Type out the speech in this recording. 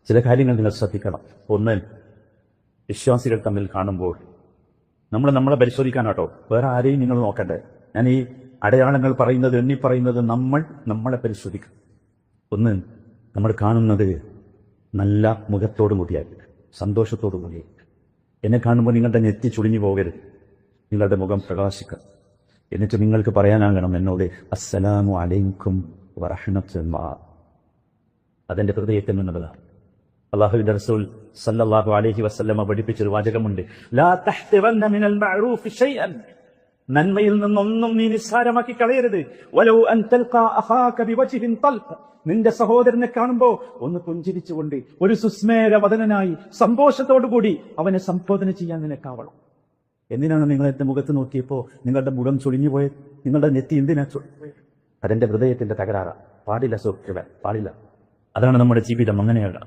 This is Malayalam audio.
ചില കാര്യങ്ങൾ നിങ്ങൾ ശ്രദ്ധിക്കണം. ഒന്ന്, വിശ്വാസികൾ തമ്മിൽ കാണുമ്പോൾ നമ്മളെ പരിശോധിക്കാനാട്ടോ, വേറെ ആരെയും നിങ്ങൾ നോക്കണ്ടേ. ഞാൻ ഈ അടയാളങ്ങൾ പറയുന്നത്, എണ്ണി പറയുന്നത് നമ്മളെ പരിശോധിക്കും. ഒന്ന്, നമ്മൾ കാണുന്നത് നല്ല മുഖത്തോടു കൂടിയായി, സന്തോഷത്തോടു കൂടി. എന്നെ കാണുമ്പോൾ നിങ്ങളുടെ നെറ്റി ചുളിഞ്ഞു പോകരുത്, നിങ്ങളുടെ മുഖം പ്രകാശിക്കുക. എന്നിട്ട് നിങ്ങൾക്ക് പറയാനാകണം എന്നോട് അസ്സലാമു അലൈക്കും വറഹ്മത്തുള്ളാഹി. അതെന്റെ ഹൃദയത്തിൽ നിന്നുള്ളതാണ്. അല്ലാഹുവിന്റെ റസൂൽ സല്ലല്ലാഹു അലൈഹി വസല്ലമ പഠിപ്പിച്ചൊരു വാചകമുണ്ട്, ലാ തഹ്തിറന്ന മിനൽ മഅറൂഫി ശൈഅൻ. നന്മയിൽ നിന്നൊന്നും നീ നിസ്സാരമാക്കി കളയരുത്. വലൗ അൻ തൽഖാ അഖാക ബിവജ്ഹിൻ തൽഖ്. നിന്റെ സഹോദരനെ കാണുമ്പോ ഒന്ന് പുഞ്ചിരിച്ചുകൊണ്ട്, ഒരു സുസ്മേരവദനായി സന്തോഷത്തോടുകൂടി അവനെ സംബോധന ചെയ്യാൻ നിനക്കാവണം. എന്തിനാണ് നിങ്ങൾ എന്റെ മുഖത്ത് നോക്കിയപ്പോ നിങ്ങളുടെ മുഖം ചുളിഞ്ഞു പോയത്? നിങ്ങളുടെ നെറ്റി എന്തിനാ ചുളിഞ്ഞുപോയത്? അതെന്റെ ഹൃദയത്തിന്റെ തകരാറാ. പാടില്ല സുഹൃത്തുക്കളെ, പാടില്ല. അതാണ് നമ്മുടെ ജീവിതം. അങ്ങനെയാണ്.